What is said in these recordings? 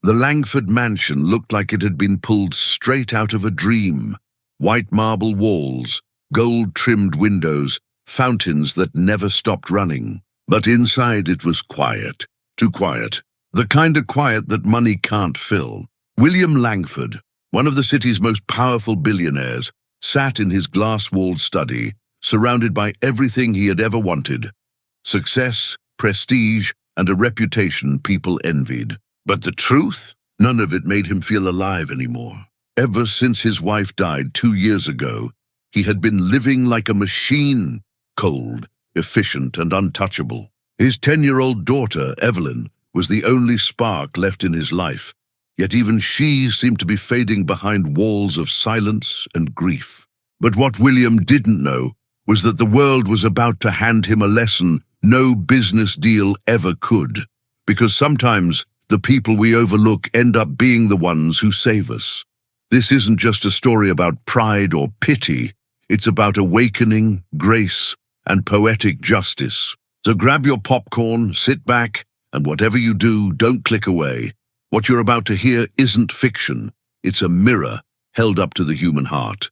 The Langford mansion looked like it had been pulled straight out of a dream. White marble walls, gold-trimmed windows, fountains that never stopped running. But inside it was quiet, too quiet. The kind of quiet that money can't fill. William Langford, one of the city's most powerful billionaires, sat in his glass-walled study, surrounded by everything he had ever wanted. Success, prestige, and a reputation people envied. But the truth? None of it made him feel alive anymore. Ever since his wife died 2 years ago, he had been living like a machine, cold, efficient, and untouchable. His 10-year-old daughter, Evelyn, was the only spark left in his life, yet even she seemed to be fading behind walls of silence and grief. But what William didn't know was that the world was about to hand him a lesson no business deal ever could, because sometimes the people we overlook end up being the ones who save us. This isn't just a story about pride or pity, it's about awakening, grace, and poetic justice. So grab your popcorn, sit back, and whatever you do, don't click away. What you're about to hear isn't fiction, it's a mirror held up to the human heart.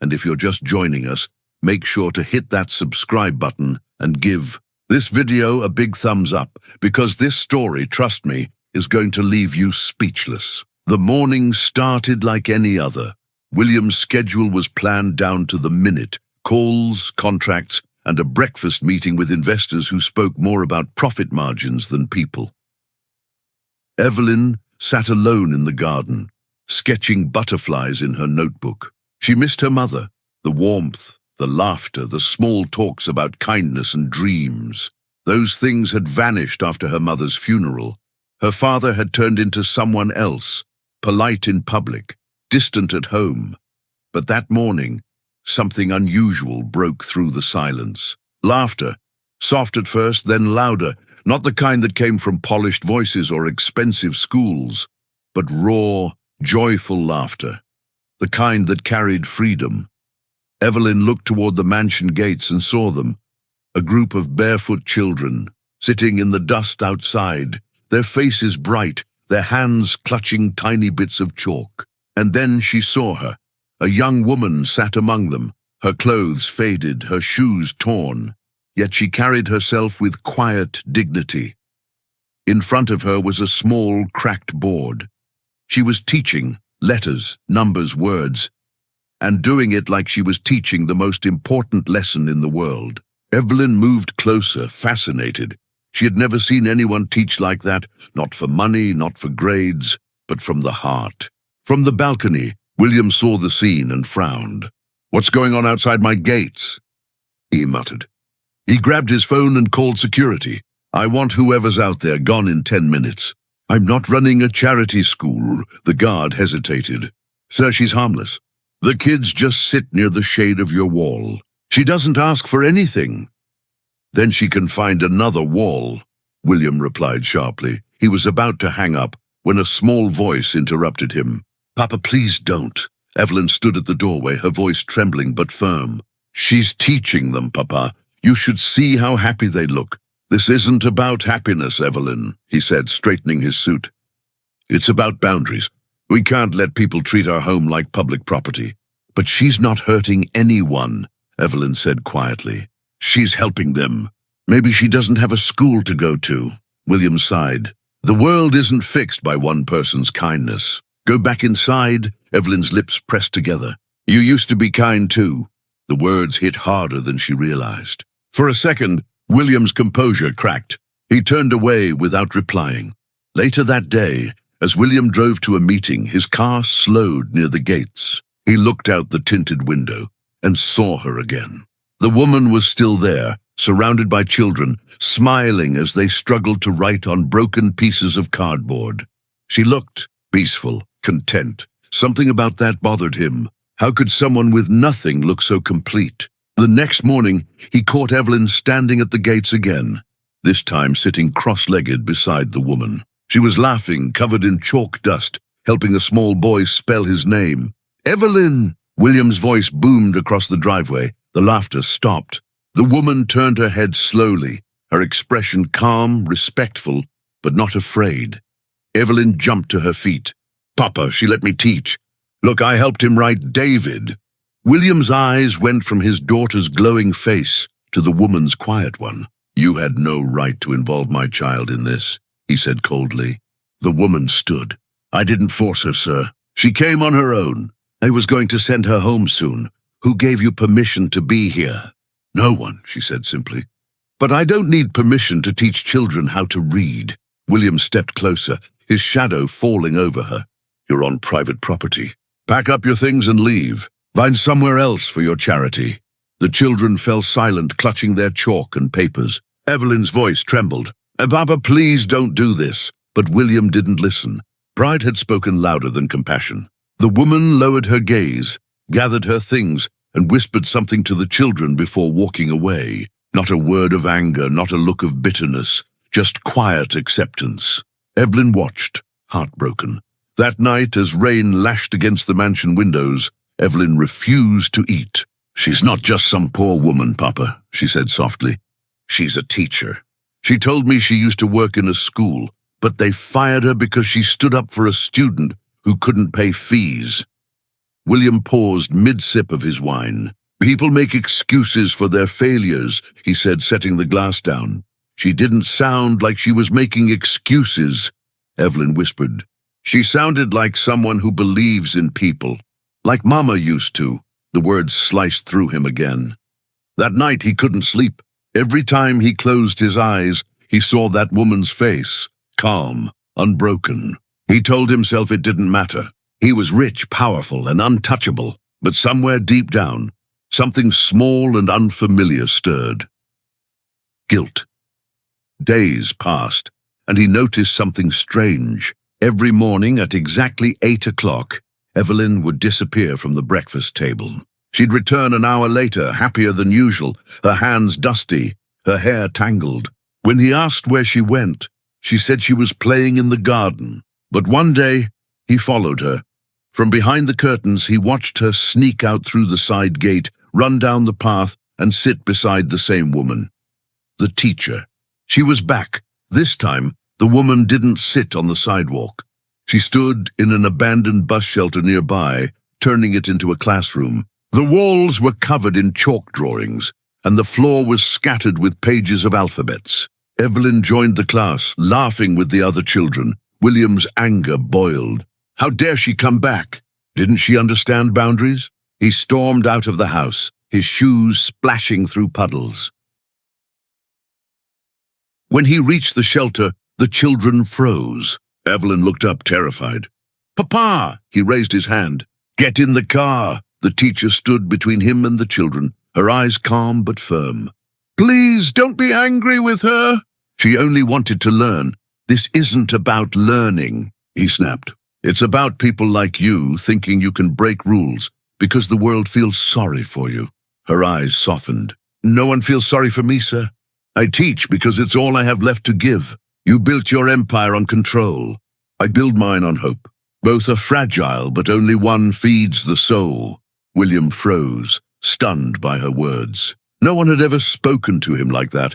And if you're just joining us, make sure to hit that subscribe button and give this video a big thumbs up, because this story, trust me, is going to leave you speechless. The morning started like any other. William's schedule was planned down to the minute. Calls, contracts, and a breakfast meeting with investors who spoke more about profit margins than people. Evelyn sat alone in the garden, sketching butterflies in her notebook. She missed her mother, the warmth, the laughter, the small talks about kindness and dreams. Those things had vanished after her mother's funeral. Her father had turned into someone else, polite in public, distant at home. But that morning, something unusual broke through the silence. Laughter, soft at first, then louder, not the kind that came from polished voices or expensive schools, but raw, joyful laughter, the kind that carried freedom. Evelyn looked toward the mansion gates and saw them, a group of barefoot children, sitting in the dust outside, their faces bright, their hands clutching tiny bits of chalk. And then she saw her. A young woman sat among them, her clothes faded, her shoes torn, yet she carried herself with quiet dignity. In front of her was a small, cracked board. She was teaching letters, numbers, words, and doing it like she was teaching the most important lesson in the world. Evelyn moved closer, fascinated. She had never seen anyone teach like that, not for money, not for grades, but from the heart. From the balcony, William saw the scene and frowned. "What's going on outside my gates?" he muttered. He grabbed his phone and called security. "I want whoever's out there gone in 10 minutes. I'm not running a charity school." The guard hesitated. "Sir, she's harmless. The kids just sit near the shade of your wall. She doesn't ask for anything." "Then she can find another wall," William replied sharply. He was about to hang up when a small voice interrupted him. "Papa, please don't." Evelyn stood at the doorway, her voice trembling but firm. "She's teaching them, Papa. You should see how happy they look." "This isn't about happiness, Evelyn," he said, straightening his suit. "It's about boundaries. We can't let people treat our home like public property." "But she's not hurting anyone," Evelyn said quietly. "She's helping them. Maybe she doesn't have a school to go to." William sighed. "The world isn't fixed by one person's kindness. Go back inside." Evelyn's lips pressed together. "You used to be kind too." The words hit harder than she realized. For a second, William's composure cracked. He turned away without replying. Later that day, as William drove to a meeting, his car slowed near the gates. He looked out the tinted window and saw her again. The woman was still there, surrounded by children, smiling as they struggled to write on broken pieces of cardboard. She looked peaceful, content. Something about that bothered him. How could someone with nothing look so complete? The next morning, he caught Evelyn standing at the gates again, this time sitting cross-legged beside the woman. She was laughing, covered in chalk dust, helping a small boy spell his name. "Evelyn!" William's voice boomed across the driveway. The laughter stopped. The woman turned her head slowly, her expression calm, respectful, but not afraid. Evelyn jumped to her feet. "Papa, she let me teach. Look, I helped him write David." William's eyes went from his daughter's glowing face to the woman's quiet one. "You had no right to involve my child in this," he said coldly. The woman stood. "I didn't force her, sir. She came on her own. I was going to send her home soon. Who gave you permission to be here?" "No one," she said simply. "But I don't need permission to teach children how to read." William stepped closer, his shadow falling over her. "You're on private property. Pack up your things and leave. Find somewhere else for your charity." The children fell silent, clutching their chalk and papers. Evelyn's voice trembled. "Papa, please don't do this." But William didn't listen. Pride had spoken louder than compassion. The woman lowered her gaze, gathered her things, and whispered something to the children before walking away. Not a word of anger, not a look of bitterness, just quiet acceptance. Evelyn watched, heartbroken. That night, as rain lashed against the mansion windows, Evelyn refused to eat. "She's not just some poor woman, Papa," she said softly. "She's a teacher. She told me she used to work in a school, but they fired her because she stood up for a student who couldn't pay fees." William paused mid-sip of his wine. "People make excuses for their failures," he said, setting the glass down. "She didn't sound like she was making excuses," Evelyn whispered. "She sounded like someone who believes in people, like Mama used to." The words sliced through him again. That night he couldn't sleep. Every time he closed his eyes, he saw that woman's face, calm, unbroken. He told himself it didn't matter. He was rich, powerful, and untouchable, but somewhere deep down, something small and unfamiliar stirred. Guilt. Days passed, and he noticed something strange. Every morning at exactly 8 o'clock, Evelyn would disappear from the breakfast table. She'd return an hour later, happier than usual, her hands dusty, her hair tangled. When he asked where she went, she said she was playing in the garden. But one day, he followed her. From behind the curtains, he watched her sneak out through the side gate, run down the path, and sit beside the same woman. The teacher. She was back. This time, the woman didn't sit on the sidewalk. She stood in an abandoned bus shelter nearby, turning it into a classroom. The walls were covered in chalk drawings, and the floor was scattered with pages of alphabets. Evelyn joined the class, laughing with the other children. William's anger boiled. How dare she come back? Didn't she understand boundaries? He stormed out of the house, his shoes splashing through puddles. When he reached the shelter, the children froze. Evelyn looked up, terrified. "Papa!" He raised his hand. "Get in the car!" The teacher stood between him and the children, her eyes calm but firm. "Please, don't be angry with her." She only wanted to learn. "This isn't about learning," he snapped. "It's about people like you thinking you can break rules because the world feels sorry for you." Her eyes softened. "No one feels sorry for me, sir. I teach because it's all I have left to give. You built your empire on control. I build mine on hope. Both are fragile, but only one feeds the soul." William froze, stunned by her words. No one had ever spoken to him like that.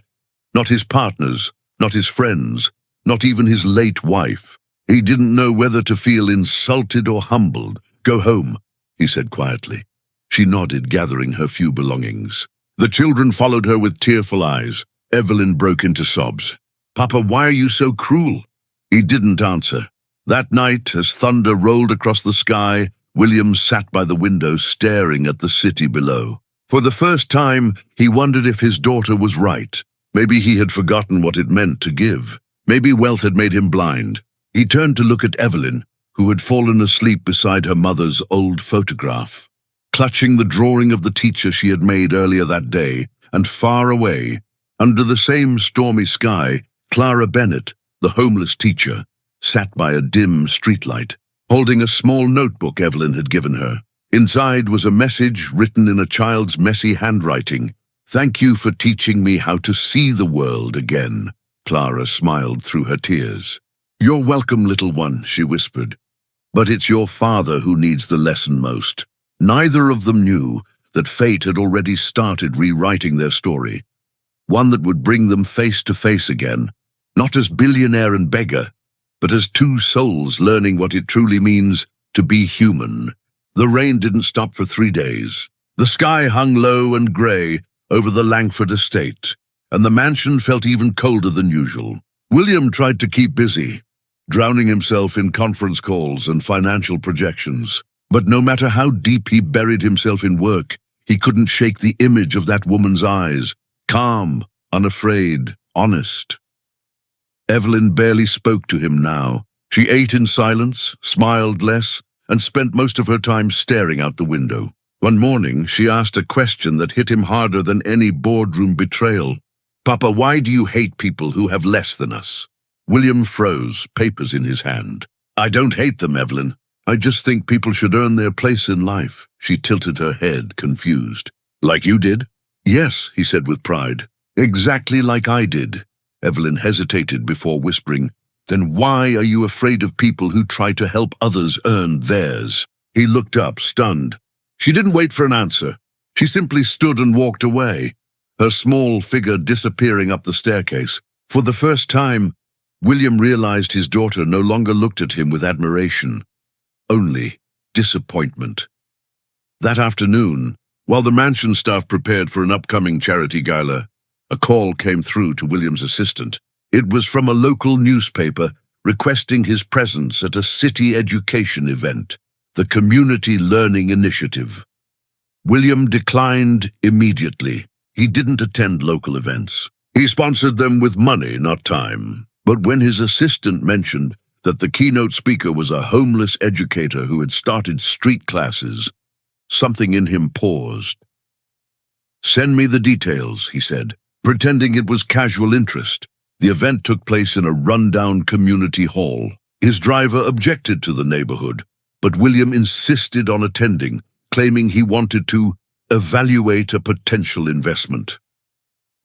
Not his partners, not his friends, not even his late wife. He didn't know whether to feel insulted or humbled. "Go home," he said quietly. She nodded, gathering her few belongings. The children followed her with tearful eyes. Evelyn broke into sobs. "Papa, why are you so cruel?" He didn't answer. That night, as thunder rolled across the sky, William sat by the window staring at the city below. For the first time, he wondered if his daughter was right. Maybe he had forgotten what it meant to give. Maybe wealth had made him blind. He turned to look at Evelyn, who had fallen asleep beside her mother's old photograph, clutching the drawing of the teacher she had made earlier that day, and far away, under the same stormy sky, Clara Bennett, the homeless teacher, sat by a dim streetlight, holding a small notebook Evelyn had given her. Inside was a message written in a child's messy handwriting. "Thank you for teaching me how to see the world again." Clara smiled through her tears. "You're welcome, little one," she whispered. "But it's your father who needs the lesson most." Neither of them knew that fate had already started rewriting their story, one that would bring them face to face again, not as billionaire and beggar, but as two souls learning what it truly means to be human. The rain didn't stop for 3 days. The sky hung low and grey over the Langford estate, and the mansion felt even colder than usual. William tried to keep busy, drowning himself in conference calls and financial projections. But no matter how deep he buried himself in work, he couldn't shake the image of that woman's eyes, calm, unafraid, honest. Evelyn barely spoke to him now. She ate in silence, smiled less, and spent most of her time staring out the window. One morning, she asked a question that hit him harder than any boardroom betrayal. "Papa, why do you hate people who have less than us?" William froze, papers in his hand. "I don't hate them, Evelyn. I just think people should earn their place in life." She tilted her head, confused. "Like you did?" "Yes," he said with pride. "Exactly like I did." Evelyn hesitated before whispering, "Then why are you afraid of people who try to help others earn theirs?" He looked up, stunned. She didn't wait for an answer. She simply stood and walked away, her small figure disappearing up the staircase. For the first time, William realized his daughter no longer looked at him with admiration, only disappointment. That afternoon, while the mansion staff prepared for an upcoming charity gala, a call came through to William's assistant. It was from a local newspaper requesting his presence at a city education event, the Community Learning Initiative. William declined immediately. He didn't attend local events. He sponsored them with money, not time. But when his assistant mentioned that the keynote speaker was a homeless educator who had started street classes, something in him paused. "Send me the details," he said, pretending it was casual interest. The event took place in a rundown community hall. His driver objected to the neighborhood, but William insisted on attending, claiming he wanted to evaluate a potential investment.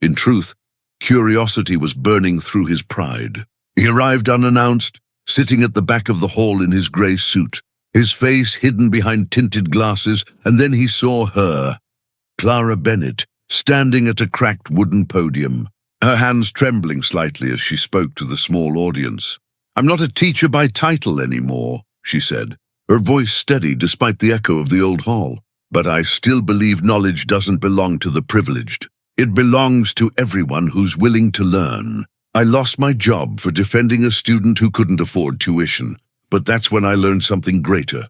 In truth, curiosity was burning through his pride. He arrived unannounced, sitting at the back of the hall in his grey suit, his face hidden behind tinted glasses, and then he saw her, Clara Bennett, standing at a cracked wooden podium, her hands trembling slightly as she spoke to the small audience. "I'm not a teacher by title anymore," she said, her voice steady despite the echo of the old hall. "But I still believe knowledge doesn't belong to the privileged. It belongs to everyone who's willing to learn. I lost my job for defending a student who couldn't afford tuition, but that's when I learned something greater.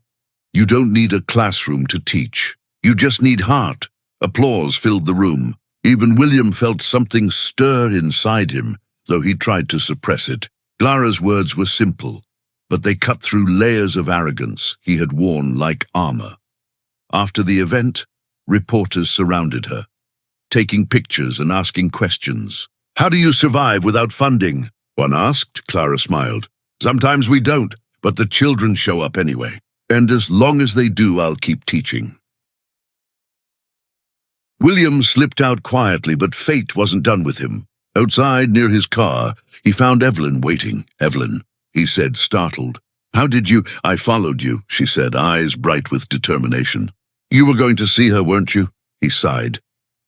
You don't need a classroom to teach. You just need heart." Applause filled the room. Even William felt something stir inside him, though he tried to suppress it. Clara's words were simple, but they cut through layers of arrogance he had worn like armor. After the event, reporters surrounded her, taking pictures and asking questions. "How do you survive without funding?" one asked. Clara smiled. "Sometimes we don't, but the children show up anyway. And as long as they do, I'll keep teaching." William slipped out quietly, but fate wasn't done with him. Outside, near his car, he found Evelyn waiting. "Evelyn," he said, startled. "How did you—" "I followed you," she said, eyes bright with determination. "You were going to see her, weren't you?" He sighed.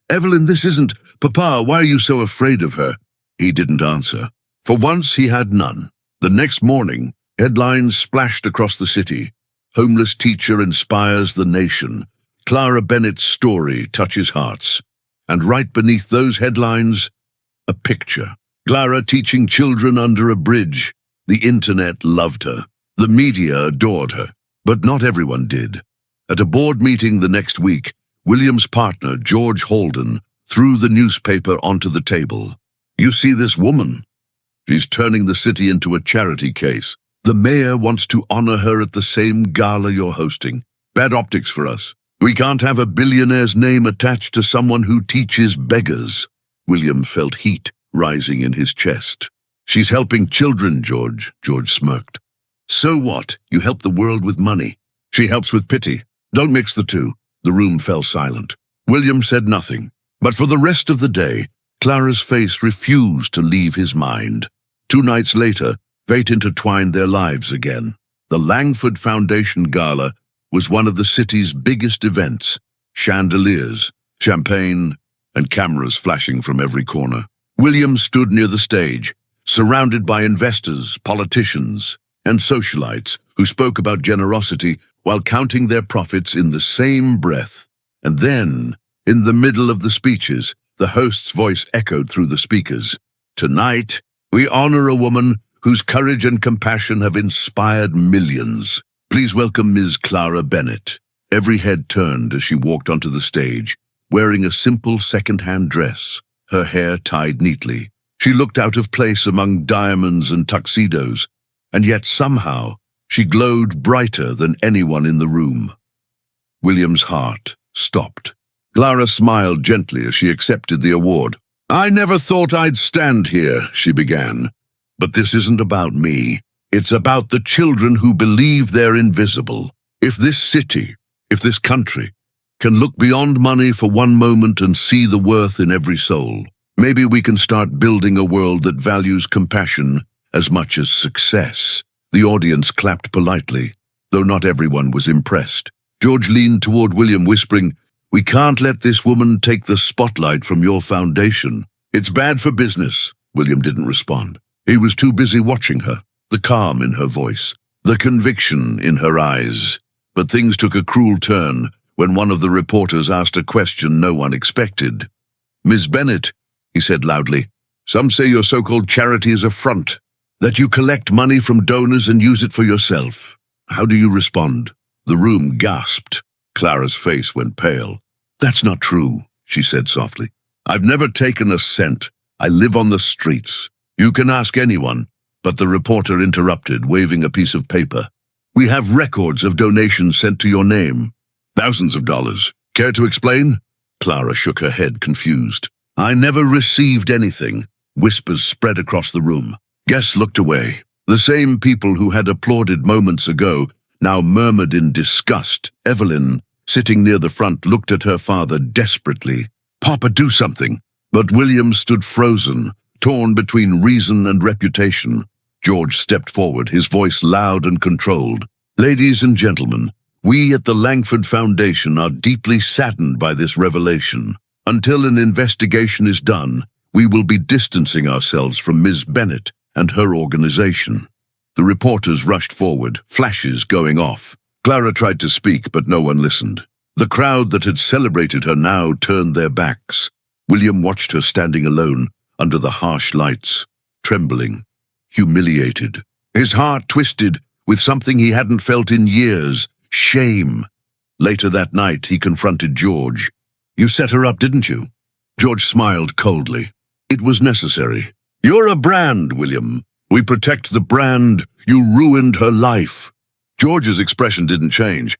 "Evelyn, this isn't— Papa, why are you so afraid of her?" He didn't answer. For once, he had none. The next morning, headlines splashed across the city. "Homeless teacher inspires the nation. Clara Bennett's story touches hearts." And right beneath those headlines, a picture. Clara teaching children under a bridge. The internet loved her. The media adored her. But not everyone did. At a board meeting the next week, William's partner, George Holden, threw the newspaper onto the table. "You see this woman? She's turning the city into a charity case. The mayor wants to honor her at the same gala you're hosting. Bad optics for us. We can't have a billionaire's name attached to someone who teaches beggars." William felt heat rising in his chest. "She's helping children, George," George smirked. "So what? You help the world with money. She helps with pity. Don't mix the two." The room fell silent. William said nothing, but for the rest of the day, Clara's face refused to leave his mind. 2 nights later, fate intertwined their lives again. The Langford Foundation Gala was one of the city's biggest events. Chandeliers, champagne, and cameras flashing from every corner. William stood near the stage, surrounded by investors, politicians, and socialites who spoke about generosity while counting their profits in the same breath. And then, in the middle of the speeches, the host's voice echoed through the speakers. Tonight, we honor a woman whose courage and compassion have inspired millions. Please welcome Ms. Clara Bennett. Every head turned as she walked onto the stage, wearing a simple second-hand dress, her hair tied neatly. She looked out of place among diamonds and tuxedos, and yet somehow she glowed brighter than anyone in the room. William's heart stopped. Clara smiled gently as she accepted the award. "I never thought I'd stand here," she began. "But this isn't about me. It's about the children who believe they're invisible. If this city, if this country, can look beyond money for one moment and see the worth in every soul, maybe we can start building a world that values compassion as much as success." The audience clapped politely, though not everyone was impressed. George leaned toward William, whispering, "We can't let this woman take the spotlight from your foundation. It's bad for business." William didn't respond. He was too busy watching her, the calm in her voice, the conviction in her eyes. But things took a cruel turn when one of the reporters asked a question no one expected. "Miss Bennett," he said loudly, "some say your so-called charity is a front, that you collect money from donors and use it for yourself. How do you respond?" The room gasped. Clara's face went pale. "That's not true," she said softly. "I've never taken a cent. I live on the streets. You can ask anyone." But the reporter interrupted, waving a piece of paper. "We have records of donations sent to your name. Thousands of dollars. Care to explain?" Clara shook her head, confused. "I never received anything." Whispers spread across the room. Guests looked away. The same people who had applauded moments ago now murmured in disgust. Evelyn, sitting near the front, looked at her father desperately. "Papa, do something." But William stood frozen, torn between reason and reputation. George stepped forward, his voice loud and controlled. "Ladies and gentlemen, we at the Langford Foundation are deeply saddened by this revelation. Until an investigation is done, we will be distancing ourselves from Ms. Bennett and her organization." The reporters rushed forward, flashes going off. Clara tried to speak, but no one listened. The crowd that had celebrated her now turned their backs. William watched her standing alone under the harsh lights, trembling, humiliated. His heart twisted with something he hadn't felt in years, shame. Later that night, he confronted George. "You set her up, didn't you?" George smiled coldly. "It was necessary. You're a brand, William. We protect the brand. You ruined her life." George's expression didn't change.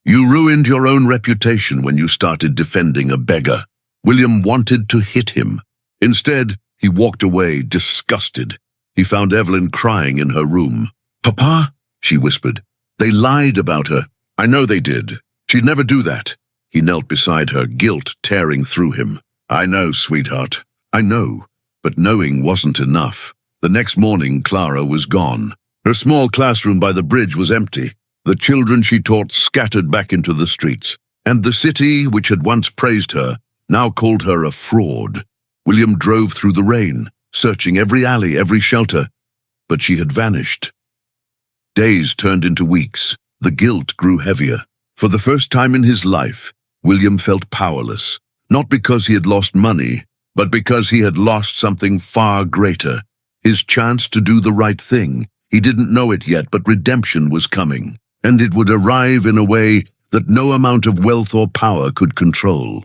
"You ruined your own reputation when you started defending a beggar." William wanted to hit him. Instead, he walked away, disgusted. He found Evelyn crying in her room. "Papa," she whispered, "they lied about her." "I know they did. She'd never do that." He knelt beside her, guilt tearing through him. "I know, sweetheart. I know." But knowing wasn't enough. The next morning, Clara was gone. Her small classroom by the bridge was empty. The children she taught scattered back into the streets. And the city, which had once praised her, now called her a fraud. William drove through the rain, searching every alley, every shelter. But she had vanished. Days turned into weeks. The guilt grew heavier. For the first time in his life, William felt powerless. Not because he had lost money, but because he had lost something far greater. His chance to do the right thing. He didn't know it yet, but redemption was coming. And it would arrive in a way that no amount of wealth or power could control.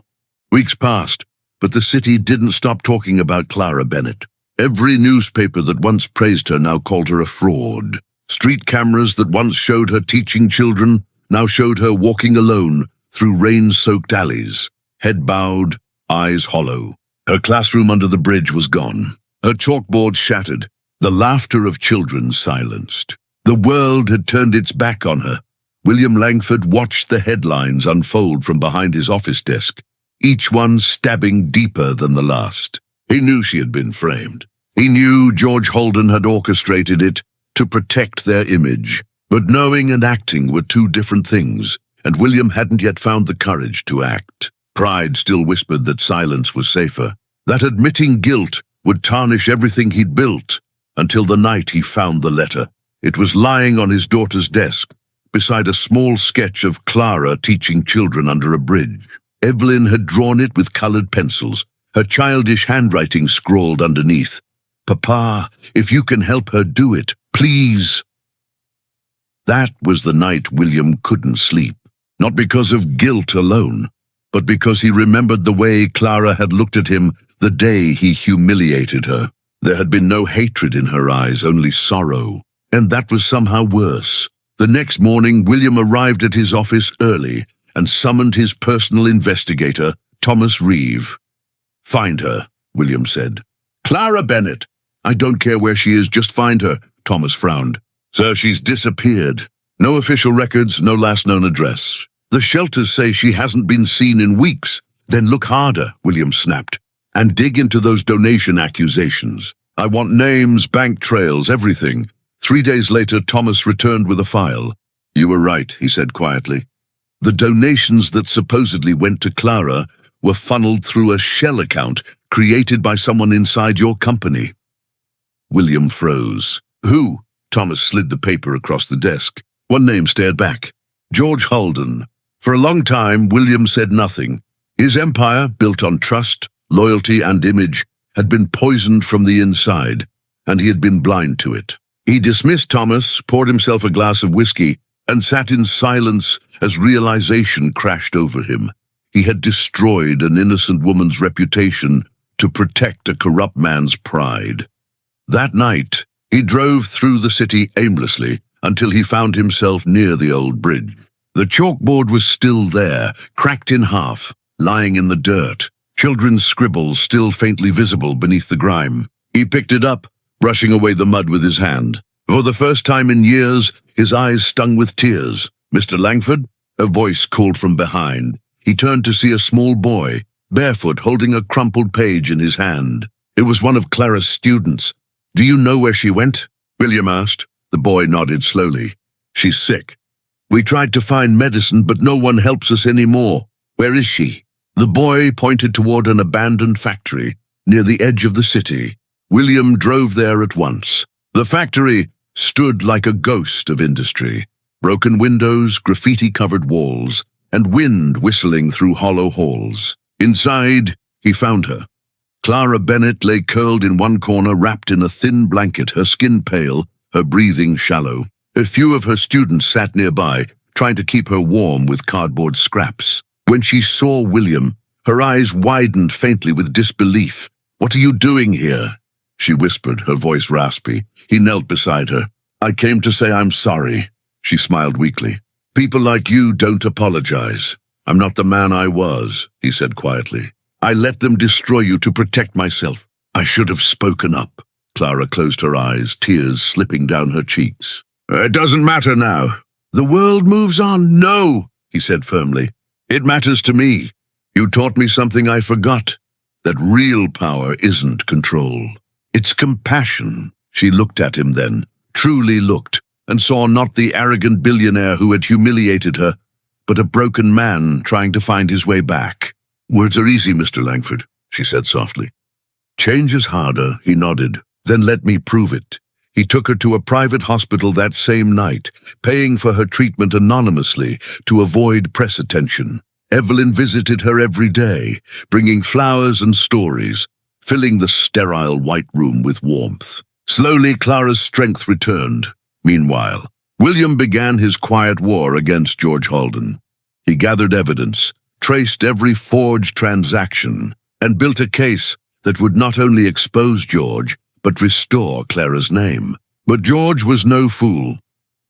Weeks passed, but the city didn't stop talking about Clara Bennett. Every newspaper that once praised her now called her a fraud. Street cameras that once showed her teaching children now showed her walking alone through rain-soaked alleys, head bowed, eyes hollow. Her classroom under the bridge was gone. Her chalkboard shattered, the laughter of children silenced. The world had turned its back on her. William Langford watched the headlines unfold from behind his office desk, each one stabbing deeper than the last. He knew she had been framed. He knew George Holden had orchestrated it to protect their image. But knowing and acting were two different things, and William hadn't yet found the courage to act. Pride still whispered that silence was safer, that admitting guilt would tarnish everything he'd built. until the night he found the letter. It was lying on his daughter's desk, beside a small sketch of Clara teaching children under a bridge. Evelyn had drawn it with colored pencils, her childish handwriting scrawled underneath. "Papa, if you can help her do it, please." That was the night William couldn't sleep, not because of guilt alone, but because he remembered the way Clara had looked at him the day he humiliated her. There had been no hatred in her eyes, only sorrow, and that was somehow worse. The next morning, William arrived at his office early and summoned his personal investigator, Thomas Reeve. "Find her," William said. "Clara Bennett. I don't care where she is, just find her," Thomas frowned. "Sir, she's disappeared. No official records, no last known address. The shelters say she hasn't been seen in weeks." "Then look harder," William snapped, "and dig into those donation accusations. I want names, bank trails, everything." 3 days later, Thomas returned with a file. "You were right," he said quietly. "The donations that supposedly went to Clara were funneled through a shell account created by someone inside your company." William froze. "Who?" Thomas slid the paper across the desk. One name stared back. "George Holden." For a long time, William said nothing. His empire, built on trust, loyalty, and image, had been poisoned from the inside, and he had been blind to it. He dismissed Thomas, poured himself a glass of whiskey, and sat in silence as realization crashed over him. He had destroyed an innocent woman's reputation to protect a corrupt man's pride. That night, he drove through the city aimlessly until he found himself near the old bridge. The chalkboard was still there, cracked in half, lying in the dirt, children's scribbles still faintly visible beneath the grime. He picked it up, brushing away the mud with his hand. For the first time in years, his eyes stung with tears. "Mr. Langford?" A voice called from behind. He turned to see a small boy, barefoot, holding a crumpled page in his hand. It was one of Clara's students. "Do you know where she went?" William asked. The boy nodded slowly. "She's sick. We tried to find medicine, but no one helps us anymore. Where is she?" The boy pointed toward an abandoned factory near the edge of the city. William drove there at once. The factory stood like a ghost of industry. Broken windows, graffiti-covered walls, and wind whistling through hollow halls. Inside, he found her. Clara Bennett lay curled in one corner, wrapped in a thin blanket, her skin pale, her breathing shallow. A few of her students sat nearby, trying to keep her warm with cardboard scraps. When she saw William, her eyes widened faintly with disbelief. "What are you doing here?" she whispered, her voice raspy. He knelt beside her. "I came to say I'm sorry." She smiled weakly. "People like you don't apologize. I'm not the man I was," he said quietly. "I let them destroy you to protect myself. I should have spoken up." Clara closed her eyes, tears slipping down her cheeks. "It doesn't matter now. The world moves on." "No," he said firmly. "It matters to me. You taught me something I forgot, that real power isn't control. It's compassion." She looked at him then, truly looked, and saw not the arrogant billionaire who had humiliated her, but a broken man trying to find his way back. "Words are easy, Mr. Langford," she said softly. "Change is harder," he nodded. "Then let me prove it." He took her to a private hospital that same night, paying for her treatment anonymously to avoid press attention. Evelyn visited her every day, bringing flowers and stories, filling the sterile white room with warmth. Slowly, Clara's strength returned. Meanwhile, William began his quiet war against George Holden. He gathered evidence, traced every forged transaction, and built a case that would not only expose George, but restore Clara's name. But George was no fool.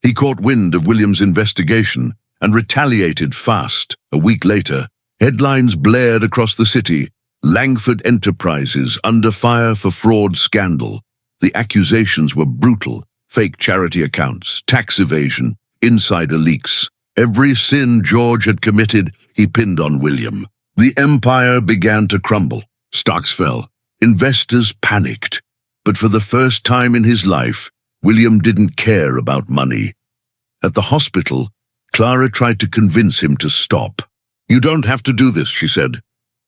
He caught wind of William's investigation and retaliated fast. A week later, headlines blared across the city. Langford Enterprises under fire for fraud scandal. The accusations were brutal. Fake charity accounts, tax evasion, insider leaks. Every sin George had committed, he pinned on William. The empire began to crumble. Stocks fell. Investors panicked. But for the first time in his life, William didn't care about money. At the hospital, Clara tried to convince him to stop. "You don't have to do this," she said.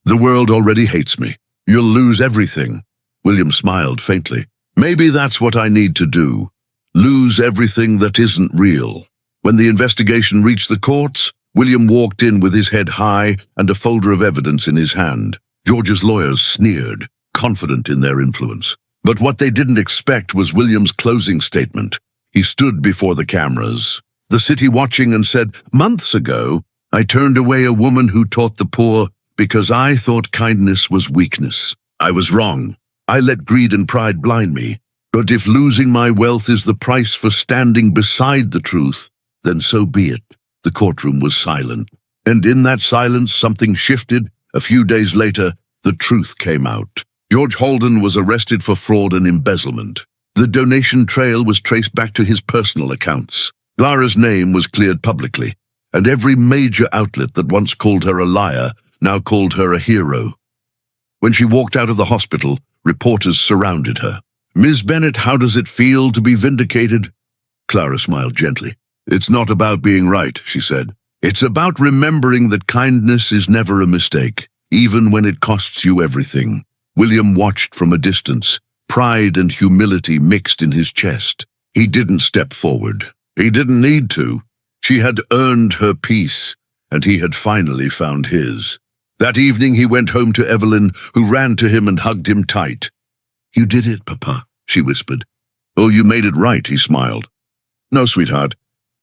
"The world already hates me. You'll lose everything." William smiled faintly. Maybe that's what I need to do. Lose everything that isn't real. When the investigation reached the courts, William walked in with his head high and a folder of evidence in his hand. George's lawyers sneered, confident in their influence. But what they didn't expect was William's closing statement. He stood before the cameras, the city watching, and said, "Months ago, I turned away a woman who taught the poor because I thought kindness was weakness. I was wrong. I let greed and pride blind me. But if losing my wealth is the price for standing beside the truth, then so be it." The courtroom was silent. And in that silence, something shifted. A few days later, the truth came out. George Holden was arrested for fraud and embezzlement. The donation trail was traced back to his personal accounts. Clara's name was cleared publicly, and every major outlet that once called her a liar now called her a hero. When she walked out of the hospital, reporters surrounded her. "Ms. Bennett, how does it feel to be vindicated?" Clara smiled gently. "It's not about being right," she said. "It's about remembering that kindness is never a mistake, even when it costs you everything." William watched from a distance, pride and humility mixed in his chest. He didn't step forward. He didn't need to. She had earned her peace, and he had finally found his. That evening he went home to Evelyn, who ran to him and hugged him tight. "You did it, Papa," she whispered. "Oh, you made it right," he smiled. "No, sweetheart.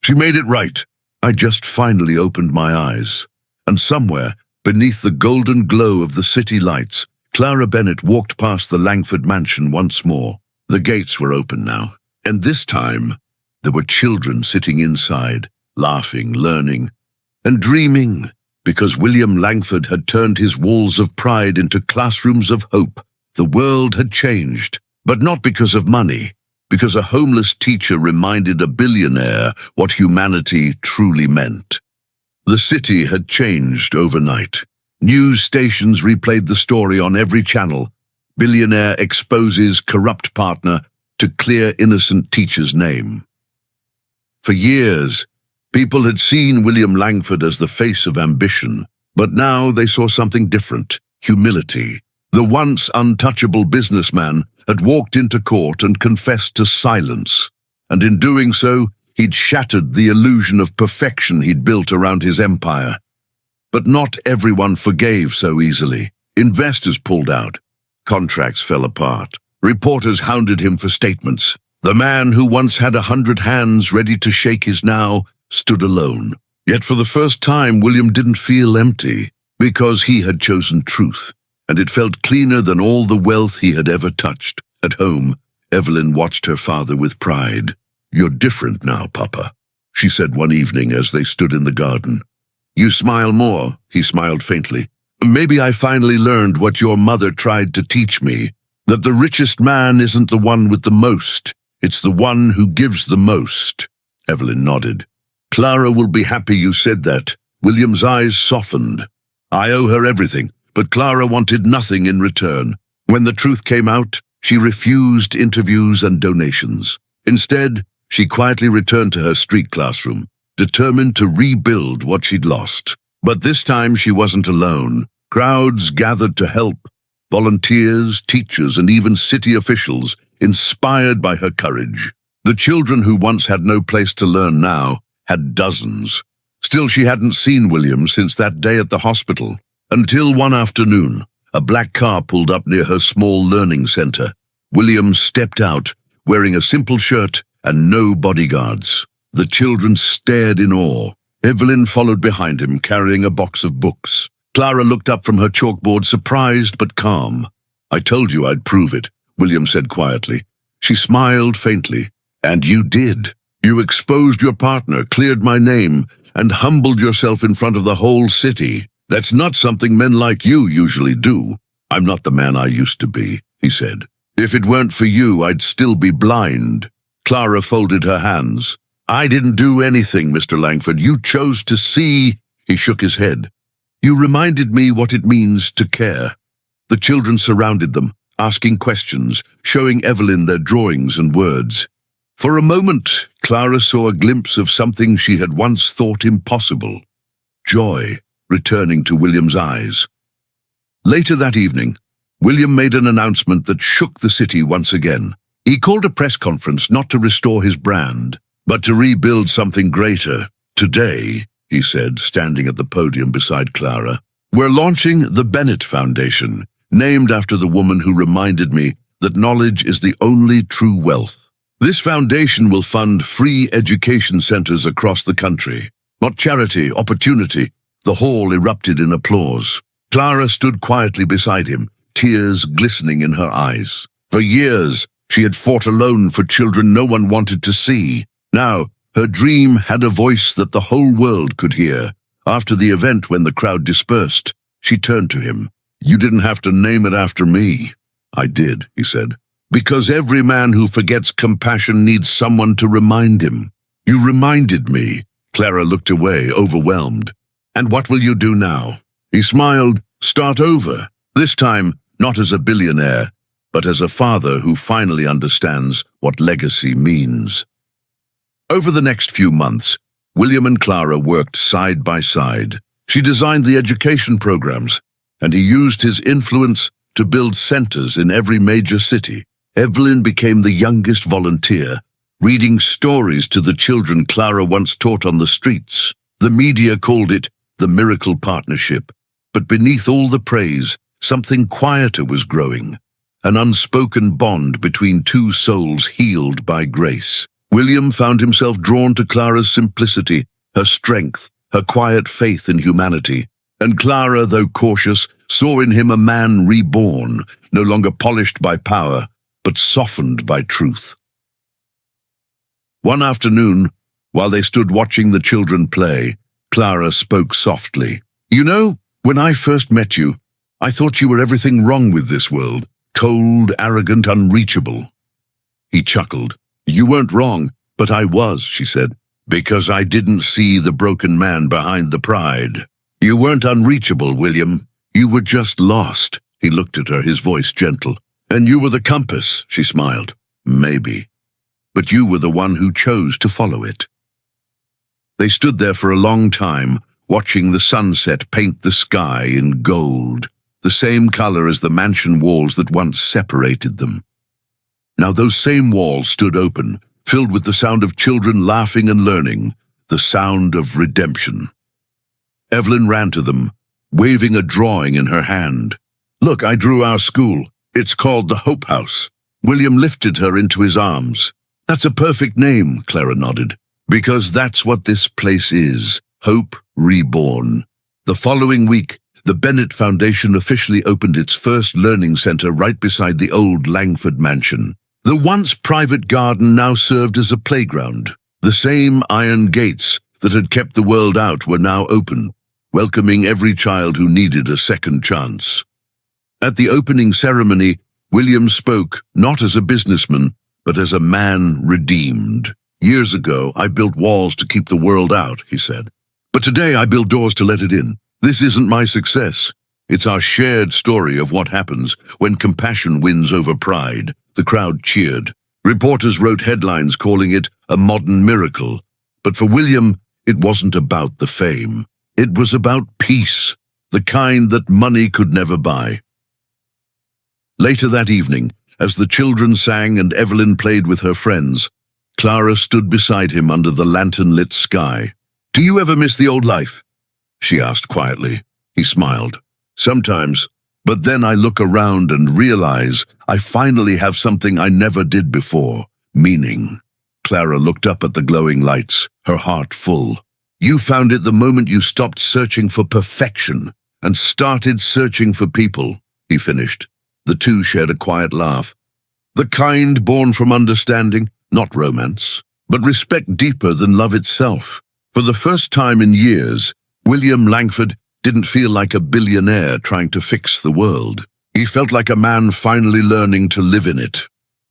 She made it right. I just finally opened my eyes." And somewhere, beneath the golden glow of the city lights, Clara Bennett walked past the Langford mansion once more. The gates were open now, and this time there were children sitting inside, laughing, learning, and dreaming, because William Langford had turned his walls of pride into classrooms of hope. The world had changed, but not because of money, because a homeless teacher reminded a billionaire what humanity truly meant. The city had changed overnight. News stations replayed the story on every channel. Billionaire exposes corrupt partner to clear innocent teacher's name. For years, people had seen William Langford as the face of ambition, but now they saw something different: humility. The once untouchable businessman had walked into court and confessed to silence, and in doing so, he'd shattered the illusion of perfection he'd built around his empire. But not everyone forgave so easily. Investors pulled out. Contracts fell apart. Reporters hounded him for statements. The man who once had 100 hands ready to shake his now stood alone. Yet for the first time, William didn't feel empty, because he had chosen truth, and it felt cleaner than all the wealth he had ever touched. At home, Evelyn watched her father with pride. "You're different now, Papa," she said one evening as they stood in the garden. "You smile more," he smiled faintly. "Maybe I finally learned what your mother tried to teach me, that the richest man isn't the one with the most, it's the one who gives the most." Evelyn nodded. "Clara will be happy you said that." William's eyes softened. "I owe her everything, but Clara wanted nothing in return. When the truth came out, she refused interviews and donations. Instead, she quietly returned to her street classroom, determined to rebuild what she'd lost. But this time she wasn't alone. Crowds gathered to help, volunteers, teachers, and even city officials, inspired by her courage. The children who once had no place to learn now had dozens. Still, she hadn't seen William since that day at the hospital, until one afternoon, a black car pulled up near her small learning center. William stepped out, wearing a simple shirt and no bodyguards. The children stared in awe. Evelyn followed behind him, carrying a box of books. Clara looked up from her chalkboard, surprised but calm. "I told you I'd prove it," William said quietly. She smiled faintly. "And you did. You exposed your partner, cleared my name, and humbled yourself in front of the whole city. That's not something men like you usually do." "I'm not the man I used to be," he said. "If it weren't for you, I'd still be blind." Clara folded her hands. "I didn't do anything, Mr. Langford. You chose to see." He shook his head. "You reminded me what it means to care." The children surrounded them, asking questions, showing Evelyn their drawings and words. For a moment, Clara saw a glimpse of something she had once thought impossible: joy returning to William's eyes. Later that evening, William made an announcement that shook the city once again. He called a press conference not to restore his brand, but to rebuild something greater. Today, he said, standing at the podium beside Clara, we're launching the Bennett Foundation, named after the woman who reminded me that knowledge is the only true wealth. This foundation will fund free education centers across the country. Not charity, opportunity. The hall erupted in applause. Clara stood quietly beside him, tears glistening in her eyes. For years, she had fought alone for children no one wanted to see. Now, her dream had a voice that the whole world could hear. After the event, when the crowd dispersed, she turned to him. You didn't have to name it after me. I did, he said. Because every man who forgets compassion needs someone to remind him. You reminded me. Clara looked away, overwhelmed. And what will you do now? He smiled. Start over. This time, not as a billionaire, but as a father who finally understands what legacy means. Over the next few months, William and Clara worked side by side. She designed the education programs, and he used his influence to build centers in every major city. Evelyn became the youngest volunteer, reading stories to the children Clara once taught on the streets. The media called it the miracle partnership, but beneath all the praise, something quieter was growing. An unspoken bond between two souls healed by grace. William found himself drawn to Clara's simplicity, her strength, her quiet faith in humanity. And Clara, though cautious, saw in him a man reborn, no longer polished by power, but softened by truth. One afternoon, while they stood watching the children play, Clara spoke softly. You know, when I first met you, I thought you were everything wrong with this world. Cold, arrogant, unreachable. He chuckled. You weren't wrong, but I was, she said, because I didn't see the broken man behind the pride. You weren't unreachable, William. You were just lost. He looked at her, his voice gentle. And you were the compass, she smiled. Maybe. But you were the one who chose to follow it. They stood there for a long time, watching the sunset paint the sky in gold, the same color as the mansion walls that once separated them. Now those same walls stood open, filled with the sound of children laughing and learning, the sound of redemption. Evelyn ran to them, waving a drawing in her hand. Look, I drew our school. It's called the Hope House. William lifted her into his arms. That's a perfect name, Clara nodded. Because that's what this place is, Hope Reborn. The following week, the Bennett Foundation officially opened its first learning center right beside the old Langford mansion. The once private garden now served as a playground. The same iron gates that had kept the world out were now open, welcoming every child who needed a second chance. At the opening ceremony, William spoke not as a businessman, but as a man redeemed. Years ago, I built walls to keep the world out, he said. But today I build doors to let it in. This isn't my success. It's our shared story of what happens when compassion wins over pride. The crowd cheered. Reporters wrote headlines calling it a modern miracle. But for William, it wasn't about the fame. It was about peace, the kind that money could never buy. Later that evening, as the children sang and Evelyn played with her friends, Clara stood beside him under the lantern-lit sky. Do you ever miss the old life? She asked quietly. He smiled. Sometimes, but then I look around and realize I finally have something I never did before, meaning. Clara looked up at the glowing lights, her heart full. You found it the moment you stopped searching for perfection and started searching for people, he finished. The two shared a quiet laugh. The kind born from understanding, not romance, but respect deeper than love itself. For the first time in years, William Langford didn't feel like a billionaire trying to fix the world. He felt like a man finally learning to live in it.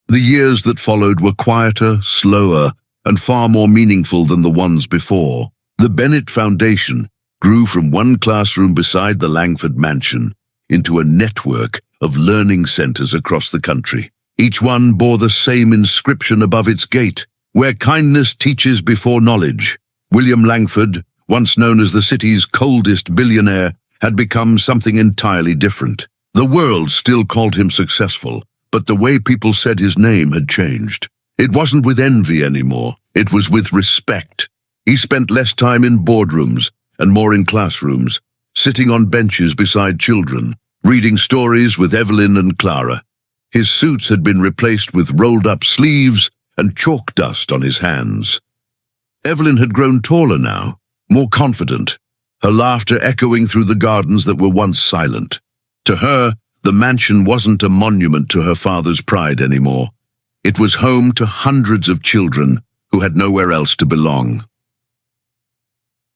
The years that followed were quieter, slower, and far more meaningful than the ones before. The Bennett Foundation grew from one classroom beside the Langford mansion into a network of learning centers across the country. Each one bore the same inscription above its gate, where kindness teaches before knowledge. William Langford, once known as the city's coldest billionaire, had become something entirely different. The world still called him successful, but the way people said his name had changed. It wasn't with envy anymore. It was with respect. He spent less time in boardrooms and more in classrooms, sitting on benches beside children, reading stories with Evelyn and Clara. His suits had been replaced with rolled-up sleeves and chalk dust on his hands. Evelyn had grown taller now, more confident, her laughter echoing through the gardens that were once silent. To her, the mansion wasn't a monument to her father's pride anymore. It was home to hundreds of children who had nowhere else to belong.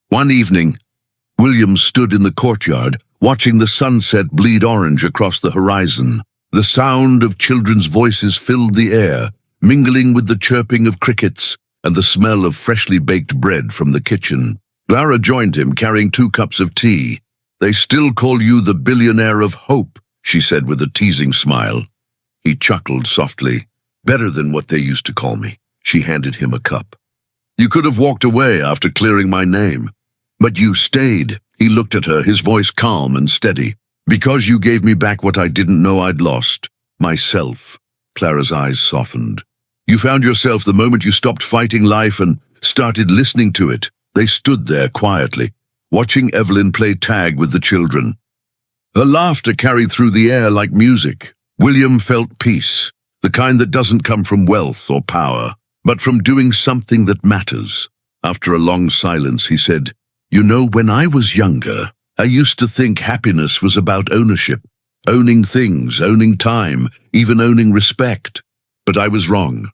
One evening, William stood in the courtyard, watching the sunset bleed orange across the horizon. The sound of children's voices filled the air, mingling with the chirping of crickets and the smell of freshly baked bread from the kitchen. Clara joined him, carrying 2 cups of tea. "They still call you the Billionaire of Hope," she said with a teasing smile. He chuckled softly. "Better than what they used to call me." She handed him a cup. "You could have walked away after clearing my name. But you stayed." He looked at her, his voice calm and steady. "Because you gave me back what I didn't know I'd lost. Myself." Clara's eyes softened. "You found yourself the moment you stopped fighting life and started listening to it." They stood there quietly, watching Evelyn play tag with the children. Her laughter carried through the air like music. William felt peace, the kind that doesn't come from wealth or power, but from doing something that matters. After a long silence, he said, "You know, when I was younger, I used to think happiness was about ownership, owning things, owning time, even owning respect. But I was wrong.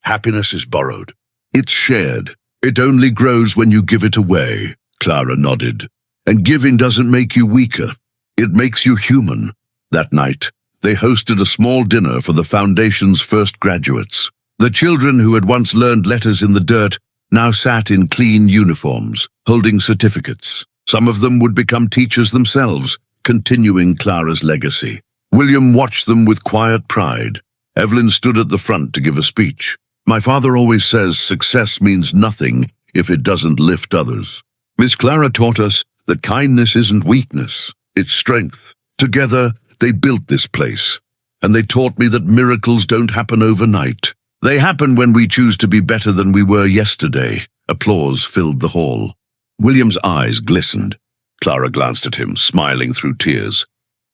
Happiness is borrowed. It's shared. It only grows when you give it away." Clara nodded. "And giving doesn't make you weaker. It makes you human." That night, they hosted a small dinner for the Foundation's first graduates. The children who had once learned letters in the dirt now sat in clean uniforms, holding certificates. Some of them would become teachers themselves, continuing Clara's legacy. William watched them with quiet pride. Evelyn stood at the front to give a speech. "My father always says success means nothing if it doesn't lift others. Miss Clara taught us that kindness isn't weakness, it's strength. Together, they built this place. And they taught me that miracles don't happen overnight. They happen when we choose to be better than we were yesterday." Applause filled the hall. William's eyes glistened. Clara glanced at him, smiling through tears.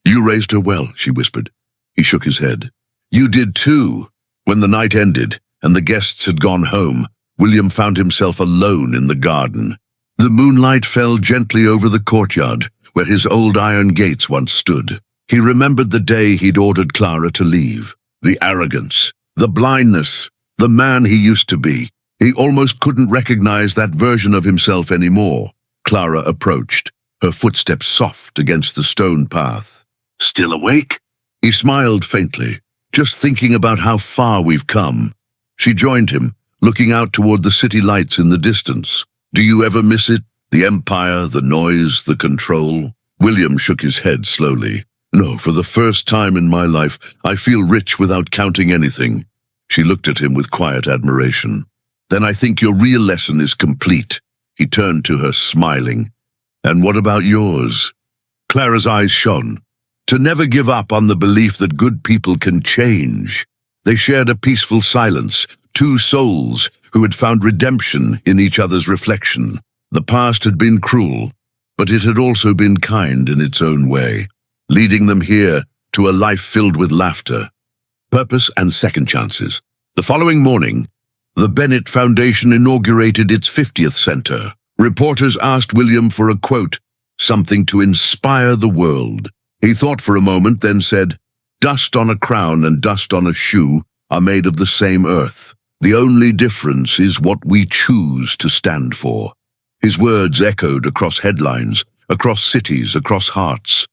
"You raised her well," she whispered. He shook his head. "You did too." When the night ended and the guests had gone home, William found himself alone in the garden. The moonlight fell gently over the courtyard, where his old iron gates once stood. He remembered the day he'd ordered Clara to leave. The arrogance, the blindness, the man he used to be. He almost couldn't recognize that version of himself anymore. Clara approached, her footsteps soft against the stone path. "Still awake?" He smiled faintly, "Just thinking about how far we've come." She joined him, looking out toward the city lights in the distance. "Do you ever miss it? The empire, the noise, the control?" William shook his head slowly. "No, for the first time in my life, I feel rich without counting anything." She looked at him with quiet admiration. "Then I think your real lesson is complete." He turned to her, smiling. "And what about yours?" Clara's eyes shone. "To never give up on the belief that good people can change." They shared a peaceful silence, 2 souls who had found redemption in each other's reflection. The past had been cruel, but it had also been kind in its own way, leading them here to a life filled with laughter, purpose, and second chances. The following morning, the Bennett Foundation inaugurated its 50th center. Reporters asked William for a quote, something to inspire the world. He thought for a moment, then said, "Dust on a crown and dust on a shoe are made of the same earth. The only difference is what we choose to stand for." His words echoed across headlines, across cities, across hearts.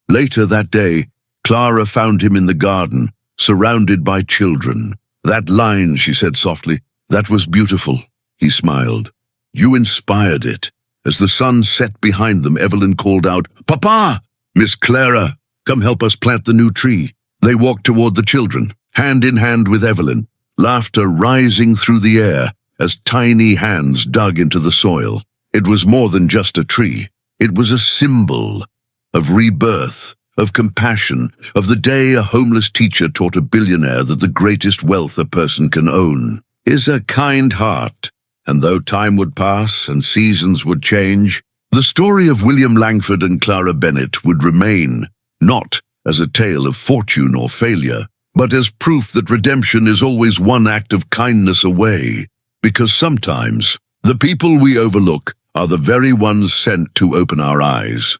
Later that day, Clara found him in the garden, surrounded by children. "That line," she said softly, "that was beautiful." He smiled. "You inspired it." As the sun set behind them, Evelyn called out, "Papa! Miss Clara, come help us plant the new tree." They walked toward the children, hand in hand with Evelyn, laughter rising through the air as tiny hands dug into the soil. It was more than just a tree. It was a symbol of rebirth, of compassion, of the day a homeless teacher taught a billionaire that the greatest wealth a person can own is a kind heart. And though time would pass and seasons would change, the story of William Langford and Clara Bennett would remain, not as a tale of fortune or failure, but as proof that redemption is always one act of kindness away, because sometimes the people we overlook are the very ones sent to open our eyes.